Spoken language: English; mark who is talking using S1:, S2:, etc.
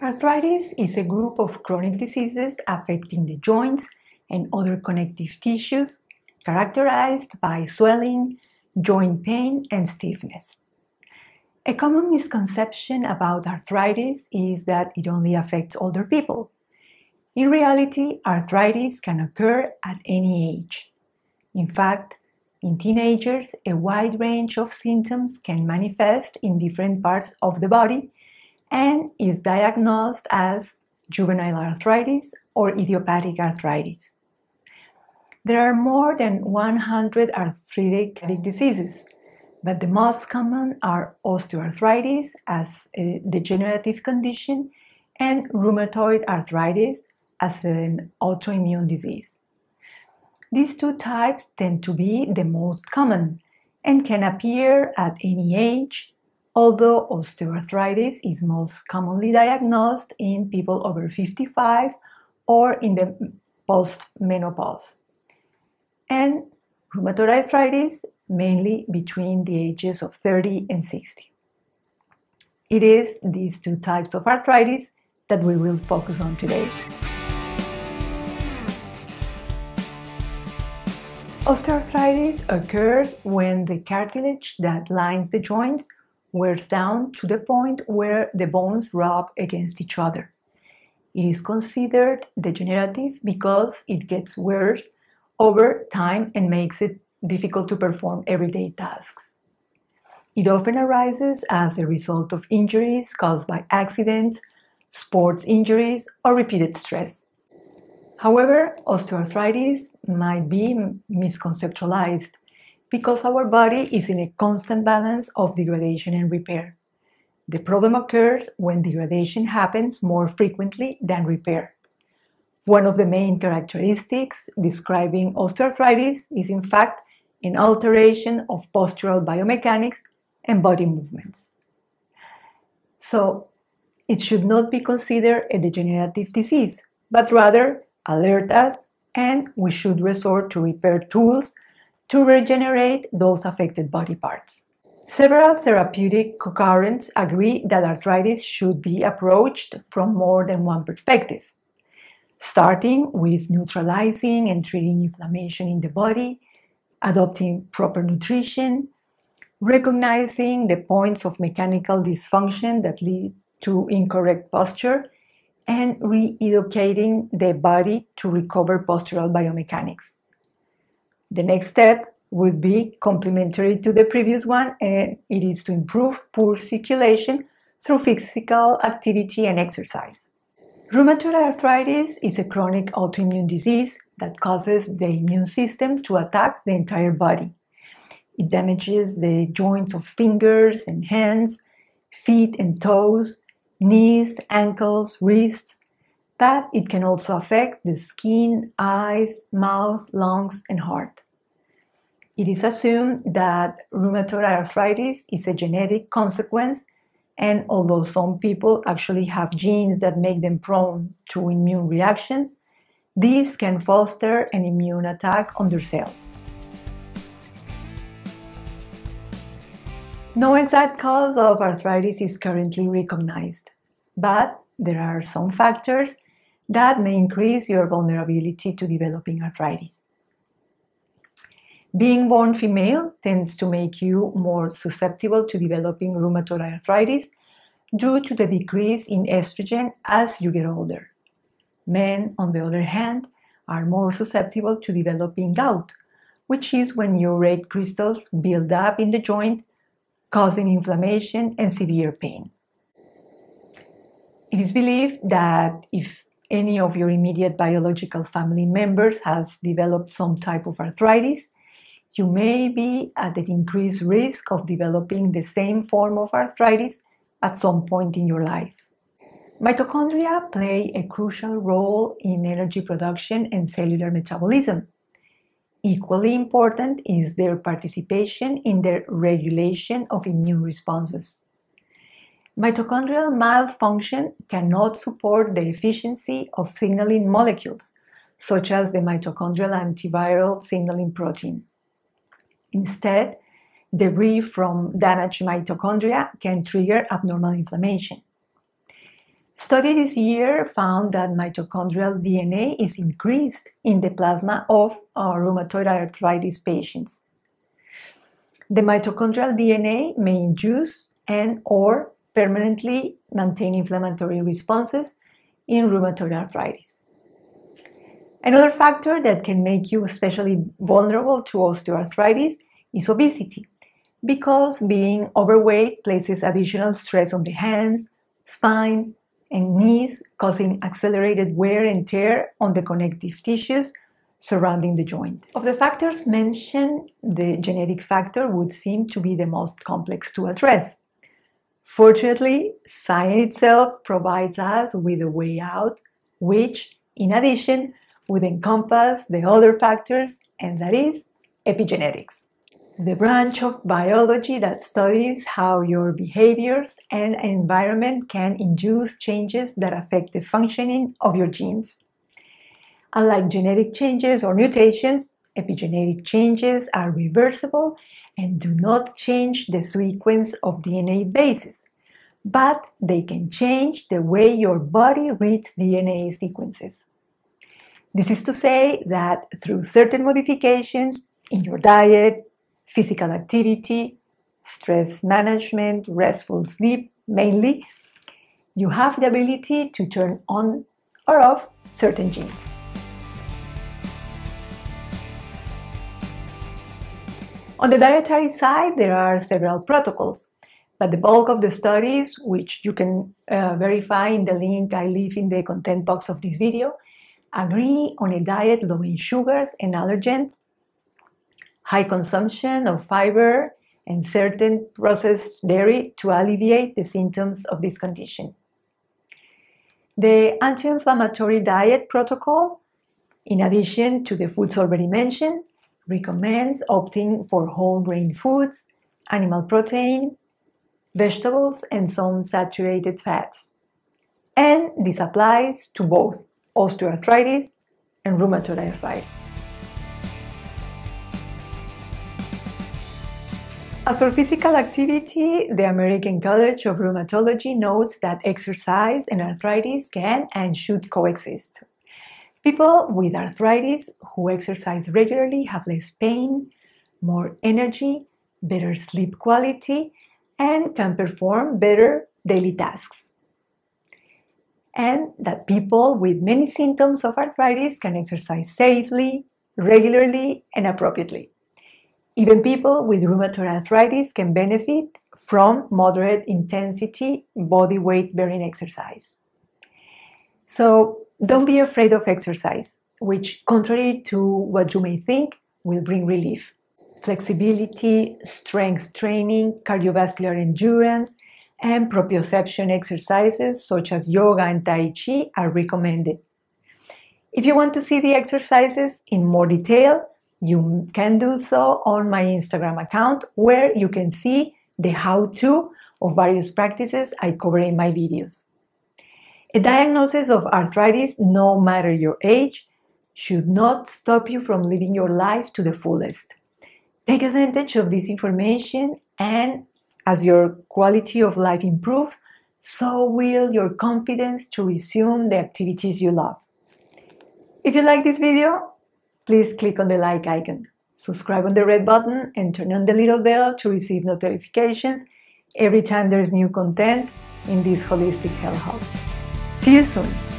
S1: Arthritis is a group of chronic diseases affecting the joints and other connective tissues, characterized by swelling, joint pain, and stiffness. A common misconception about arthritis is that it only affects older people. In reality, arthritis can occur at any age. In fact, in teenagers, a wide range of symptoms can manifest in different parts of the body and is diagnosed as juvenile arthritis or idiopathic arthritis. There are more than 100 arthritic diseases, but the most common are osteoarthritis as a degenerative condition and rheumatoid arthritis as an autoimmune disease. These two types tend to be the most common and can appear at any age, although osteoarthritis is most commonly diagnosed in people over 55 or in the post-menopause, and rheumatoid arthritis mainly between the ages of 30 and 60. It is these two types of arthritis that we will focus on today. Osteoarthritis occurs when the cartilage that lines the joints wears down to the point where the bones rub against each other. It is considered degenerative because it gets worse over time and makes it difficult to perform everyday tasks. It often arises as a result of injuries caused by accidents, sports injuries, or repeated stress. However, osteoarthritis might be misconceptualized because our body is in a constant balance of degradation and repair. The problem occurs when degradation happens more frequently than repair. One of the main characteristics describing osteoarthritis is, in fact, an alteration of postural biomechanics and body movements. So, it should not be considered a degenerative disease, but rather alert us, and we should resort to repair tools to regenerate those affected body parts. Several therapeutic currents agree that arthritis should be approached from more than one perspective, starting with neutralizing and treating inflammation in the body, adopting proper nutrition, recognizing the points of mechanical dysfunction that lead to incorrect posture, and re-educating the body to recover postural biomechanics. The next step would be complementary to the previous one, and it is to improve poor circulation through physical activity and exercise. Rheumatoid arthritis is a chronic autoimmune disease that causes the immune system to attack the entire body. It damages the joints of fingers and hands, feet and toes, knees, ankles, wrists, but it can also affect the skin, eyes, mouth, lungs, and heart. It is assumed that rheumatoid arthritis is a genetic consequence, and although some people actually have genes that make them prone to immune reactions, these can foster an immune attack on their cells. No exact cause of arthritis is currently recognized, but there are some factors that may increase your vulnerability to developing arthritis. Being born female tends to make you more susceptible to developing rheumatoid arthritis due to the decrease in estrogen as you get older. Men, on the other hand, are more susceptible to developing gout, which is when your red crystals build up in the joint, causing inflammation and severe pain. It is believed that if any of your immediate biological family members has developed some type of arthritis, you may be at an increased risk of developing the same form of arthritis at some point in your life. Mitochondria play a crucial role in energy production and cellular metabolism. Equally important is their participation in the regulation of immune responses. Mitochondrial malfunction cannot support the efficiency of signaling molecules, such as the mitochondrial antiviral signaling protein. Instead, debris from damaged mitochondria can trigger abnormal inflammation. Study this year found that mitochondrial DNA is increased in the plasma of rheumatoid arthritis patients. The mitochondrial DNA may induce and/or permanently maintain inflammatory responses in rheumatoid arthritis. Another factor that can make you especially vulnerable to osteoarthritis is obesity, because being overweight places additional stress on the hands, spine, and knees, causing accelerated wear and tear on the connective tissues surrounding the joint. Of the factors mentioned, the genetic factor would seem to be the most complex to address. Fortunately, science itself provides us with a way out, which, in addition, would encompass the other factors, and that is epigenetics, the branch of biology that studies how your behaviors and environment can induce changes that affect the functioning of your genes. Unlike genetic changes or mutations, epigenetic changes are reversible and do not change the sequence of DNA bases, but they can change the way your body reads DNA sequences. This is to say that through certain modifications in your diet, physical activity, stress management, restful sleep mainly, you have the ability to turn on or off certain genes. On the dietary side, there are several protocols, but the bulk of the studies, which you can verify in the link I leave in the content box of this video, agree on a diet low in sugars and allergens, high consumption of fiber, and certain processed dairy to alleviate the symptoms of this condition. The anti-inflammatory diet protocol, in addition to the foods already mentioned, recommends opting for whole grain foods, animal protein, vegetables, and some saturated fats. And this applies to both osteoarthritis and rheumatoid arthritis. As for physical activity, the American College of Rheumatology notes that exercise and arthritis can and should coexist. People with arthritis who exercise regularly have less pain, more energy, better sleep quality, and can perform better daily tasks. And that people with many symptoms of arthritis can exercise safely, regularly, and appropriately. Even people with rheumatoid arthritis can benefit from moderate intensity body weight bearing exercise. So don't be afraid of exercise, which, contrary to what you may think, will bring relief. Flexibility, strength training, cardiovascular endurance, and proprioception exercises such as yoga and Tai Chi are recommended. If you want to see the exercises in more detail, you can do so on my Instagram account, where you can see the how-to of various practices I cover in my videos. A diagnosis of arthritis, no matter your age, should not stop you from living your life to the fullest. Take advantage of this information, and as your quality of life improves, so will your confidence to resume the activities you love. If you like this video, please click on the like icon, subscribe on the red button, and turn on the little bell to receive notifications every time there's new content in this Holistic Health Hub. See you soon!